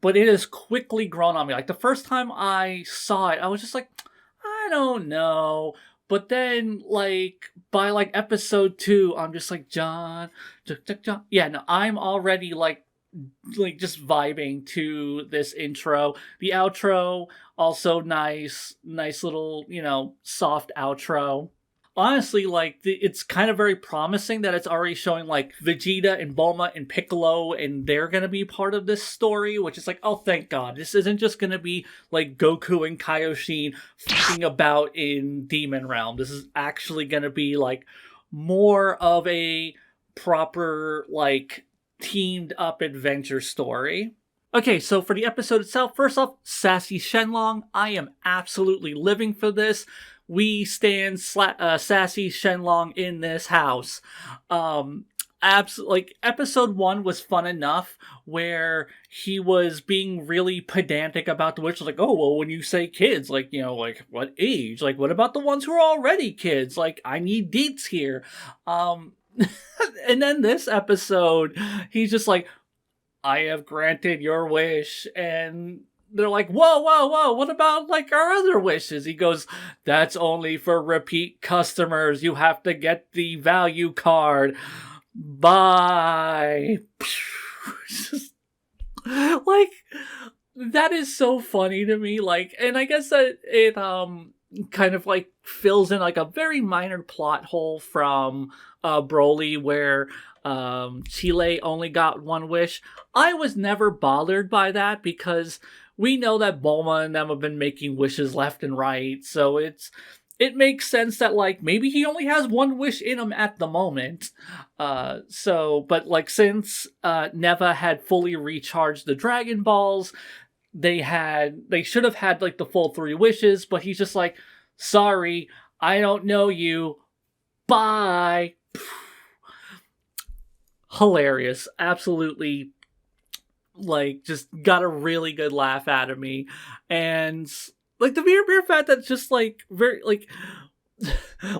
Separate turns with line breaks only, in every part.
but it has quickly grown on me. Like the first time I saw it, I was just like, I don't know. But then, like by like episode two, I'm just like John, John. Yeah, no, I'm already like just vibing to this intro. The outro also nice, nice little soft outro. Honestly, like it's kind of very promising that it's already showing like Vegeta and Bulma and Piccolo, and they're gonna be part of this story. Which is like, oh, thank God, this isn't just gonna be like Goku and Kaioshin fucking about in Demon Realm. This is actually gonna be like more of a proper like teamed up adventure story. Okay, so for the episode itself, first off, Sassy Shenlong. I am absolutely living for this. We stand Sassy Shenlong in this house. Like episode one was fun enough where he was being really pedantic about the witch. Like, oh well, when you say kids, like like what age? Like, what about the ones who are already kids? Like, I need deets here. And then this episode, he's just like, I have granted your wish. And they're like, whoa, whoa, whoa, what about like our other wishes? He goes, that's only for repeat customers. You have to get the value card. Bye. Like, that is so funny to me. Like, and I guess that it kind of like fills in like a very minor plot hole from Broly, where Chile only got one wish. I was never bothered by that because we know that Bulma and them have been making wishes left and right, so it makes sense that like maybe he only has one wish in him at the moment. But like since Neva had fully recharged the Dragon Balls, they should have had like the full three wishes, but he's just like, sorry, I don't know you. Bye. Hilarious. Absolutely, like, just got a really good laugh out of me. And like the mere fact that just like very like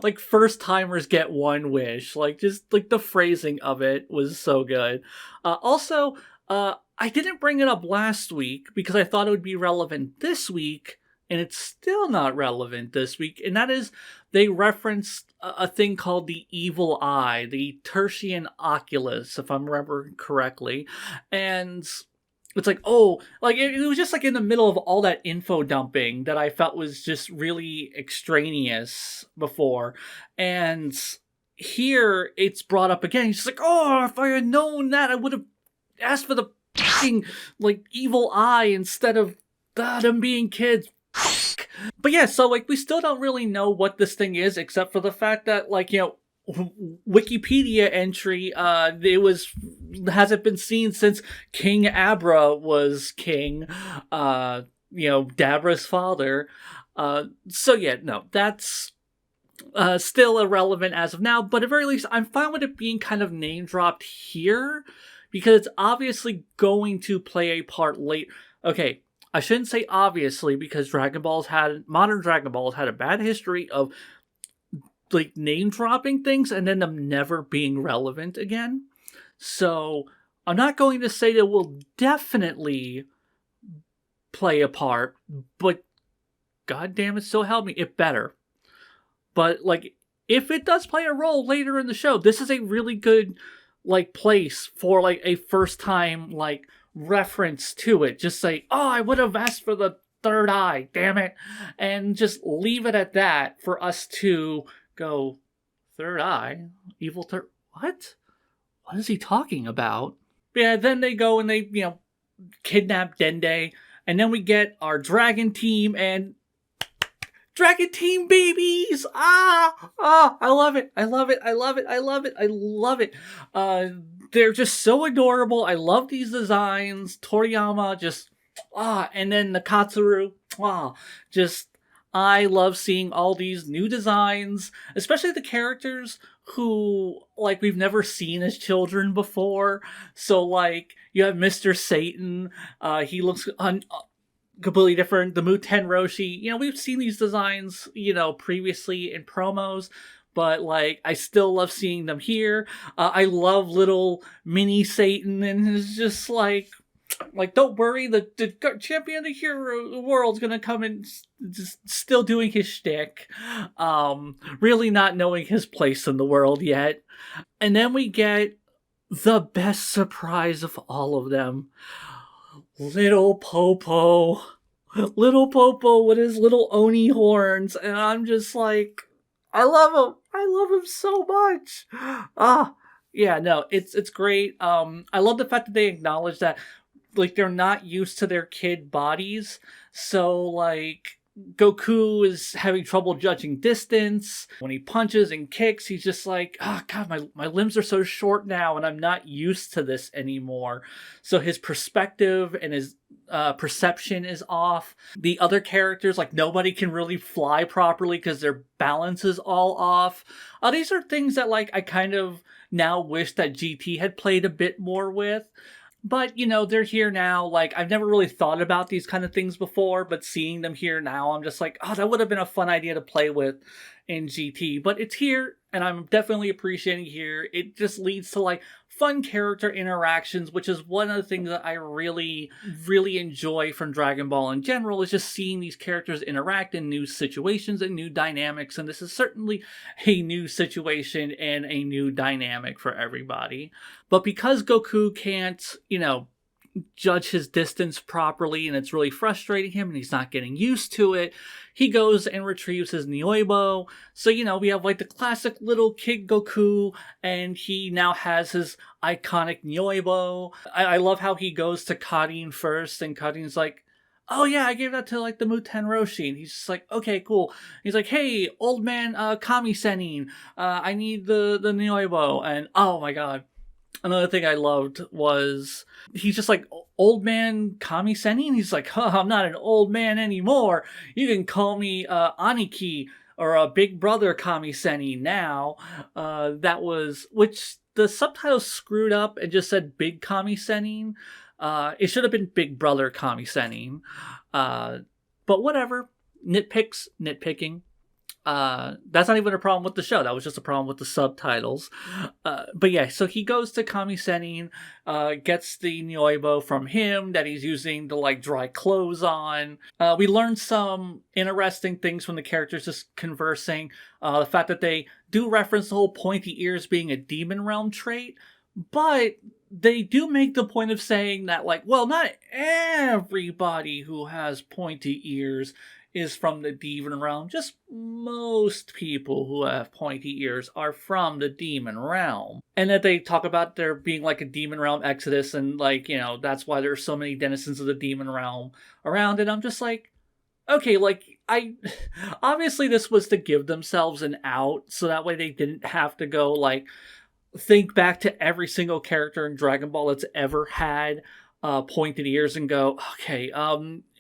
like first timers get one wish, like just like the phrasing of it was so good. Also, I didn't bring it up last week because I thought it would be relevant this week, and it's still not relevant this week. And that is, they referenced a thing called the evil eye, the tertian oculus, if I'm remembering correctly. And it's like, oh, like it was just like in the middle of all that info dumping that I felt was just really extraneous before. And here it's brought up again. He's just like, oh, if I had known that, I would have asked for the fucking like evil eye instead of them being kids. But yeah, so like we still don't really know what this thing is, except for the fact that like Wikipedia entry, hasn't been seen since King Abra was king, Dabra's father. So yeah, no, that's still irrelevant as of now, but at very least I'm fine with it being kind of name dropped here, because it's obviously going to play a part late. Okay, I shouldn't say obviously, because modern Dragon Balls had a bad history of like name dropping things and then them never being relevant again. So I'm not going to say that will definitely play a part, but god damn it, so help me, it better. But like, if it does play a role later in the show, this is a really good like place for like a first time like reference to it. Just say, oh, I would have asked for the third eye, damn it, and just leave it at that for us to go, third eye? Evil third? What? What is he talking about? But yeah, then they go and they, kidnap Dende, and then we get our Dragon Team and Dragon Team babies! I love it. I love it. I love it. I love it. I love it. They're just so adorable. I love these designs. Toriyama just, and then the Katsuru, just, I love seeing all these new designs, especially the characters who, like, we've never seen as children before. So, like, you have Mr. Satan, he looks completely different. The Muten Roshi, we've seen these designs, previously in promos, but, like, I still love seeing them here. I love little mini Satan, and it's just, like, like, don't worry, the champion of the hero world's gonna come in, just still doing his shtick, really not knowing his place in the world yet. And then we get the best surprise of all of them. Little Popo. Little Popo with his little Oni horns, and I'm just like, I love him. I love him so much. Ah, yeah, no, it's great. I love the fact that they acknowledge that, like, they're not used to their kid bodies, so like Goku is having trouble judging distance. When he punches and kicks, he's just like, oh god, my limbs are so short now and I'm not used to this anymore. So his perspective and his perception is off. The other characters, like, nobody can really fly properly because their balance is all off. These are things that, like, I kind of now wish that GT had played a bit more with. But, they're here now. Like, I've never really thought about these kind of things before, but seeing them here now, I'm just like, oh, that would have been a fun idea to play with in GT. But it's here, and I'm definitely appreciating here. It just leads to, like, fun character interactions, which is one of the things that I really, really enjoy from Dragon Ball in general, is just seeing these characters interact in new situations and new dynamics. And this is certainly a new situation and a new dynamic for everybody. But because Goku can't, judge his distance properly, and it's really frustrating him and he's not getting used to it, he goes and retrieves his Nyoibo. So, we have, like, the classic little kid Goku, and he now has his iconic Nyoibo. I love how he goes to Karin first, and Karin's like, oh yeah, I gave that to, like, the Muten Roshi. And he's just like, okay, cool. He's like, hey, old man Kami Senin, I need the Nyoibo. And oh my god, another thing I loved was he's just like, old man Kami Senin? He's like, huh, I'm not an old man anymore. You can call me Aniki, or a big brother Kami Senin now. Which the subtitles screwed up and just said big Kami Senin. It should have been big brother Kami Senin. But whatever. Nitpicking. That's not even a problem with the show. That was just a problem with the subtitles. But yeah, so he goes to Kami Senin, gets the Nyoibo from him that he's using to, like, dry clothes on. We learned some interesting things from the characters just conversing. The fact that they do reference the whole pointy ears being a demon realm trait, but they do make the point of saying that, like, well, not everybody who has pointy ears is from the demon realm. Just most people who have pointy ears are from the demon realm. And that they talk about there being, like, a demon realm exodus, and, like, that's why there's so many denizens of the demon realm around. And I'm just like, okay, like, obviously this was to give themselves an out, so that way they didn't have to go, like, think back to every single character in Dragon Ball that's ever had pointed ears and go, okay,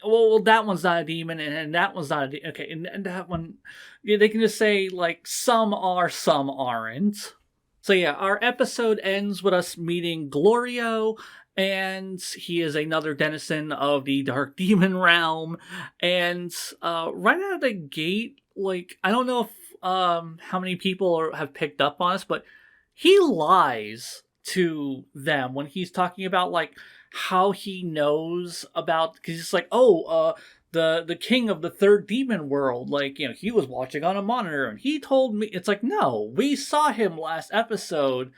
well, that one's not a demon, and that one's not a demon. Okay, and that one, yeah, they can just say, like, some are, some aren't. So yeah, our episode ends with us meeting GloriO, and he is another denizen of the Dark Demon Realm. And right out of the gate, like, I don't know if how many people have picked up on this, but he lies to them when he's talking about, like, how he knows about, because he's like, oh, the king of the third demon world, like, he was watching on a monitor and he told me. It's like, no, we saw him last episode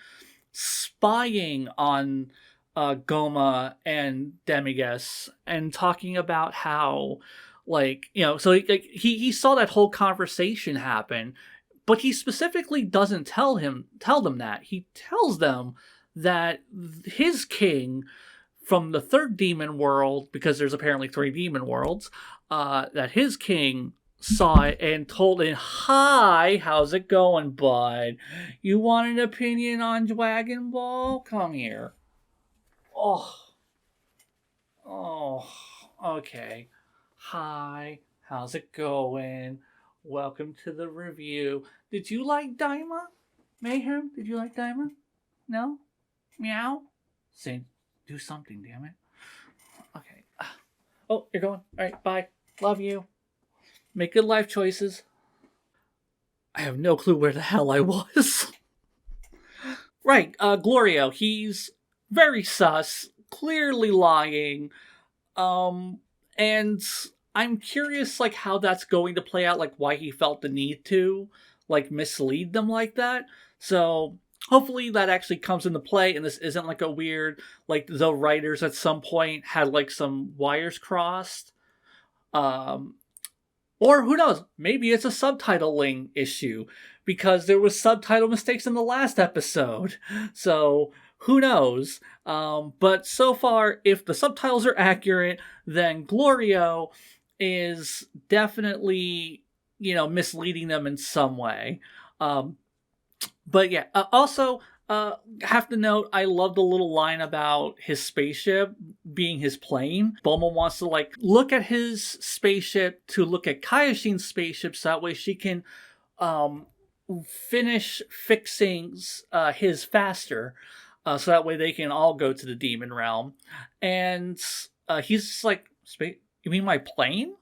spying on Goma and Demigus, and talking about how, like, so he saw that whole conversation happen, but he specifically doesn't tell them that. He tells them that his king from the third demon world, because there's apparently 3 demon worlds, that his king saw it and told him, hi, how's it going, bud? You want an opinion on Dragon Ball? Come here. Oh, okay. Hi, how's it going? Welcome to the review. Did you like Daima? Mayhem, did you like Daima? No? Meow? Say, do something, damn it. Okay. Oh, you're going? Alright, bye. Love you. Make good life choices. I have no clue where the hell I was. Right, GloriO. He's very sus. clearly lying. Um, and I'm curious, like, how that's going to play out, like, why he felt the need to, like, mislead them like that. So, hopefully that actually comes into play, and this isn't, like, a weird, like, the writers at some point had, like, some wires crossed. Um, or who knows, maybe it's a subtitling issue, because there was subtitle mistakes in the last episode. So, who knows? But so far, if the subtitles are accurate, then Glorio is definitely, misleading them in some way. Um, but yeah, also, have to note, I love the little line about his spaceship being his plane. Bulma wants to, like, look at his spaceship to look at Kaioshin's spaceship, so that way she can um, finish fixing his faster, so that way they can all go to the demon realm. And he's just like, you mean my plane?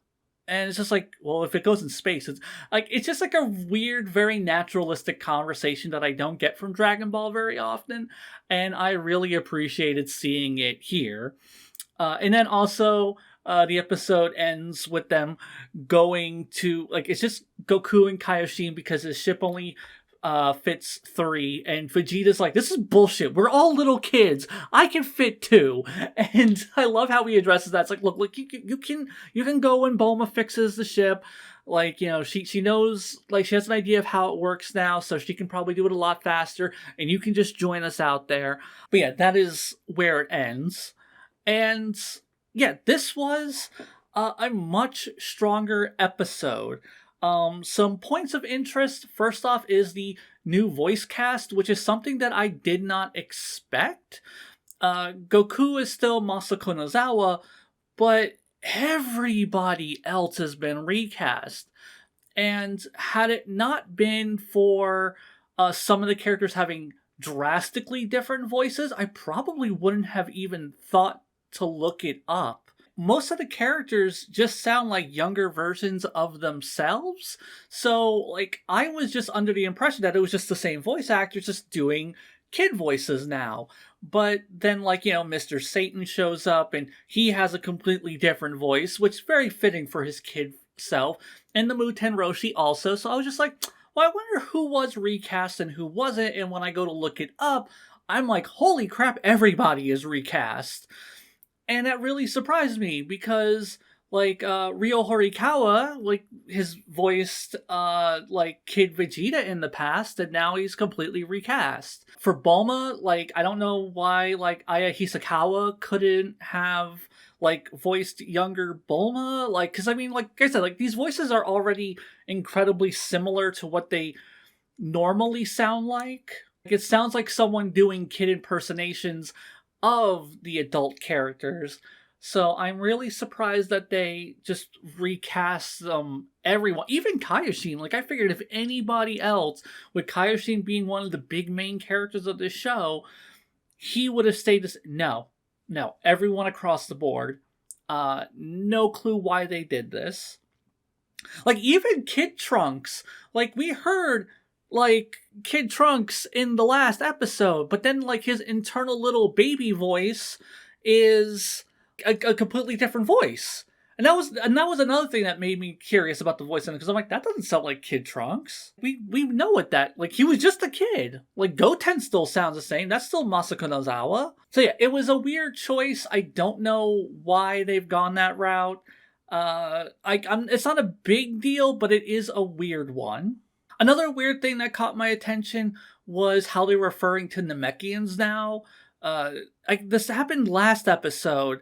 And it's just like, well, if it goes in space, it's just like a weird, very naturalistic conversation that I don't get from Dragon Ball very often, and I really appreciated seeing it here. And then also, the episode ends with them going to, like, it's just Goku and Kaioshin because his ship only fits three, and Vegeta's like, this is bullshit. We're all little kids. I can fit two. And I love how he addresses that. It's like, look, you can go when Bulma fixes the ship. Like, she knows, like, she has an idea of how it works now, so she can probably do it a lot faster, and you can just join us out there. But yeah, that is where it ends. And yeah, this was a much stronger episode. Some points of interest, first off, is the new voice cast, which is something that I did not expect. Goku is still Masako Nozawa, but everybody else has been recast. And had it not been for some of the characters having drastically different voices, I probably wouldn't have even thought to look it up. Most of the characters just sound like younger versions of themselves. So, like, I was just under the impression that it was just the same voice actors just doing kid voices now. But then, like, Mr. Satan shows up and he has a completely different voice, which is very fitting for his kid self. And the Muten Roshi also. So I was just like, well, I wonder who was recast and who wasn't. And when I go to look it up, I'm like, holy crap, everybody is recast. And that really surprised me because, like, Ryo Horikawa, like, has voiced, like, Kid Vegeta in the past, and now he's completely recast. For Bulma, like, I don't know why, like, Aya Hisakawa couldn't have, like, voiced younger Bulma. Like, because, I mean, like I said, like, these voices are already incredibly similar to what they normally sound like. It sounds like someone doing kid impersonations of the adult characters. So I'm really surprised that they just recast everyone, even Kaioshin. Like, I figured if anybody else, with Kaioshin being one of the big main characters of this show, he would have stayed this. No, everyone across the board. No clue why they did this. Like, even Kid Trunks, like, we heard, like, Kid Trunks in the last episode, but then, like, his internal little baby voice is a completely different voice. And that was another thing that made me curious about the voice, because I'm like, that doesn't sound like Kid Trunks. We know what that, like, he was just a kid. Like, Goten still sounds the same. That's still Masako Nozawa. So yeah, it was a weird choice. I don't know why they've gone that route. It's not a big deal, but it is a weird one. Another weird thing that caught my attention was how they're referring to Namekians now. This happened last episode,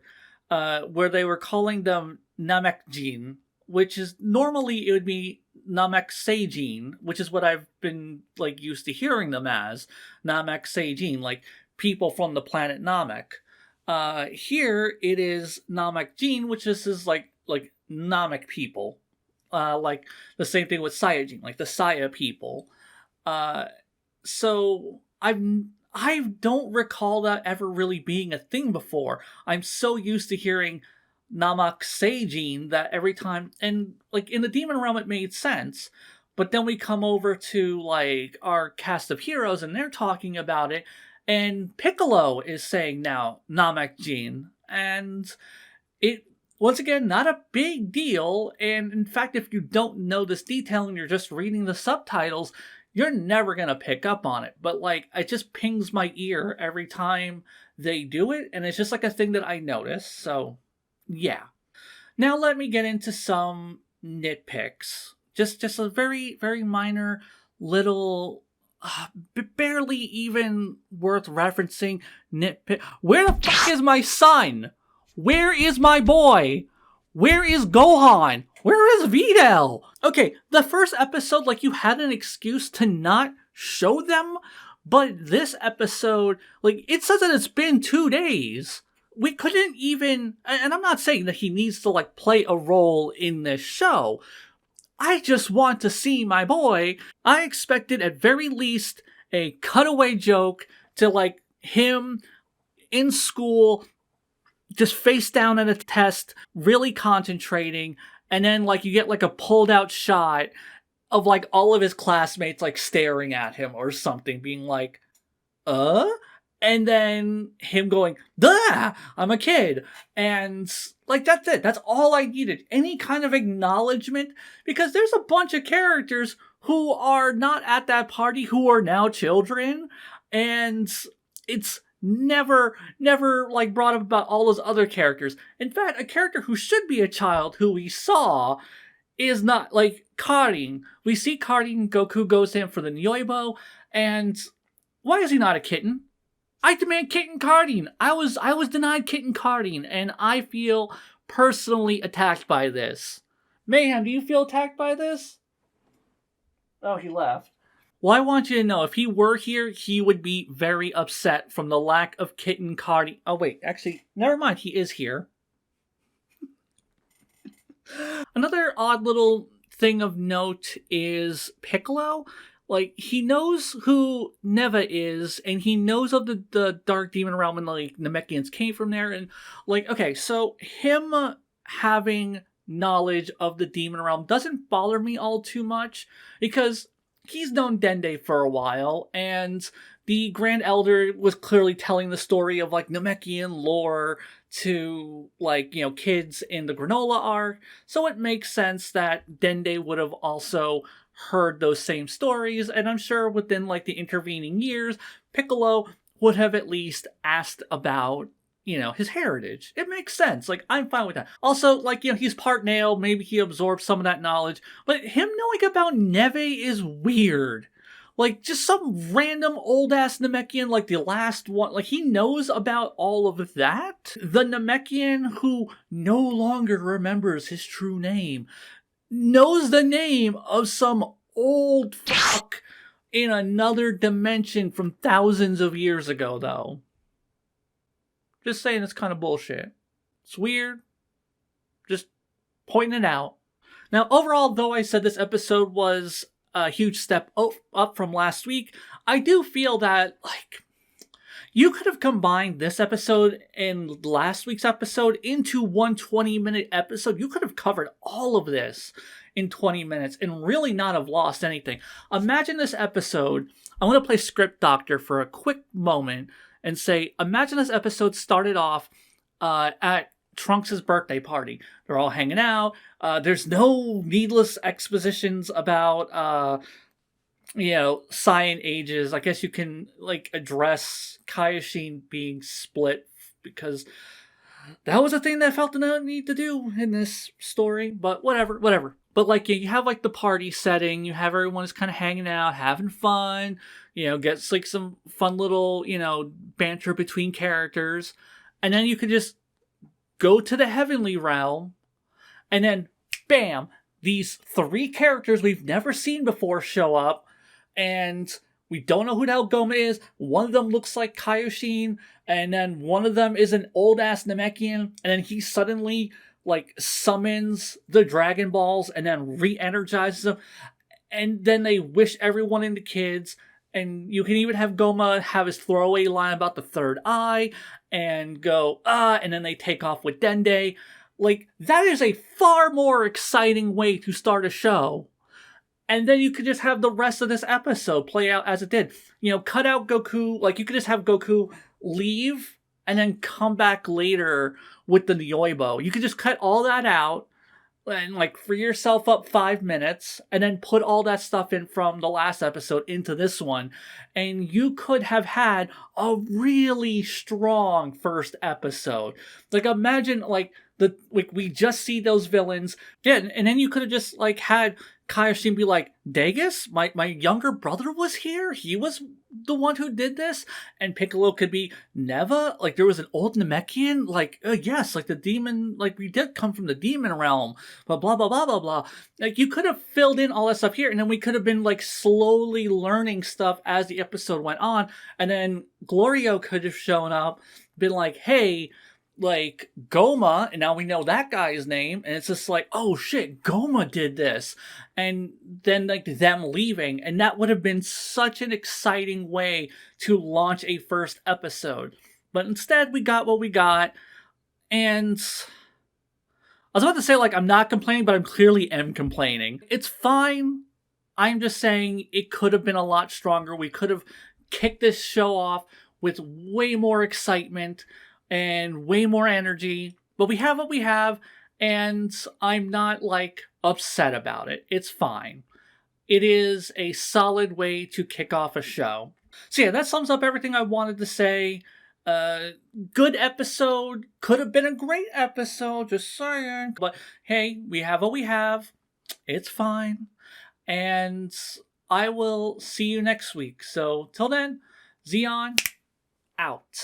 where they were calling them Namekjin, which is normally it would be Namek Seijin, which is what I've been, like, used to hearing them as, Namek Seijin, like people from the planet Namek. Here it is Namekjin, which is like Namek people. Like the same thing with Saiyajin, like the Saya people. So I don't recall that ever really being a thing before. I'm so used to hearing Namek Seijin that every time, and like in the Demon Realm it made sense, but then we come over to like our cast of heroes and they're talking about it, And Piccolo is saying now Namek and it once again not a big deal. And in fact, if you don't know this detail and you're just reading the subtitles, you're never gonna pick up on it. But like, it just pings my ear every time they do it, and it's just like a thing that I notice. So, yeah. Now let me get into some nitpicks. Just a very minor little barely even worth referencing nitpick. Where the fuck is my son? Where is my boy? Where is Gohan? Where is Videl? Okay, the first episode, like, you had an excuse to not show them, but this episode, like, it says that it's been 2 days. We couldn't even, and I'm not saying that he needs to, like, play a role in this show. I just want to see my boy. I expected at very least a cutaway joke to, like, him in school, just face down at a test, really concentrating, and then, like, you get, like, a pulled out shot of, like, all of his classmates, like, staring at him or something, being like, and then him going, duh, I'm a kid. And, like, that's it. That's all I needed. Any kind of acknowledgement, because there's a bunch of characters who are not at that party who are now children, and it's never like brought up about all those other characters. In fact, a character who should be a child who we saw is not, like, Karin. We see Karin, Goku goes in for the Nyoibo, and why is he not a kitten? I demand kitten Karin. I was denied kitten Karin, and I feel personally attacked by this. Mayhem, do you feel attacked by this? Oh, he left. Well, I want you to know, if he were here, he would be very upset from the lack of kitten Karin. Oh, wait, actually, never mind, he is here. Another odd little thing of note is Piccolo. Like, he knows who Neva is, and he knows of the Dark Demon Realm, and, like, Namekians came from there, and, like, okay, so him having knowledge of the Demon Realm doesn't bother me all too much, because he's known Dende for a while, and the Grand Elder was clearly telling the story of, like, Namekian lore to, like, you know, kids in the Granola arc, so it makes sense that Dende would have also heard those same stories, and I'm sure within, like, the intervening years, Piccolo would have at least asked about, you know, his heritage. It makes sense. Like, I'm fine with that. Also, like, you know, he's part Nail, maybe he absorbed some of that knowledge, but him knowing about Neve is weird. Like, just some random old-ass Namekian, like the last one, like, he knows about all of that? The Namekian who no longer remembers his true name knows the name of some old fuck in another dimension from thousands of years ago, though. Just saying, it's kind of bullshit. It's weird. Just pointing it out. Now, overall, though I said this episode was a huge step up from last week, I do feel that, like, you could have combined this episode and last week's episode into one 20-minute episode. You could have covered all of this in 20 minutes and really not have lost anything. Imagine this episode. I want to play Script Doctor for a quick moment and say, imagine this episode started off at Trunks' birthday party. They're all hanging out. There's no needless expositions about you know, Saiyan ages. I guess you can, like, address Kaioshin being split, because that was a thing that I felt the need to do in this story, but whatever. But, like, you have, like, the party setting, you have everyone just kind of hanging out, having fun, you know, gets, like, some fun little, you know, banter between characters, and then you could just go to the Heavenly Realm, and then, bam, these 3 characters we've never seen before show up, and we don't know who the hell Goma is. One of them looks like Kaioshin, and then one of them is an old-ass Namekian, and then he suddenly, like, summons the Dragon Balls and then re-energizes them, and then they wish everyone into kids, and you can even have Goma have his throwaway line about the third eye, and go, and then they take off with Dende. Like, that is a far more exciting way to start a show. And then you could just have the rest of this episode play out as it did. You know, cut out Goku. Like, you could just have Goku leave and then come back later with the Nyoibo. You could just cut all that out and, like, free yourself up 5 minutes and then put all that stuff in from the last episode into this one. And you could have had a really strong first episode. Like, imagine, like, we just see those villains. Yeah, and then you could have just, like, had Kaioshin be like, Dagus, my younger brother was here. He was the one who did this. And Piccolo could be Neva. Like, there was an old Namekian. Like, yes, like the demon. Like, we did come from the demon realm. But blah blah blah blah blah. Like, you could have filled in all that stuff here, and then we could have been like slowly learning stuff as the episode went on. And then Glorio could have shown up, been like, hey, like, Goma, and now we know that guy's name, and it's just like, oh shit, Goma did this. And then, like, them leaving, and that would have been such an exciting way to launch a first episode. But instead, we got what we got, and I was about to say, like, I'm not complaining, but I'm clearly am complaining. It's fine. I'm just saying it could have been a lot stronger. We could have kicked this show off with way more excitement and way more energy, but we have what we have, and I'm not, like, upset about it. It's fine. It is a solid way to kick off a show. So yeah, that sums up everything I wanted to say. Good episode. Could have been a great episode, just saying. But hey, we have what we have. It's fine. And I will see you next week. So till then, Xeon out.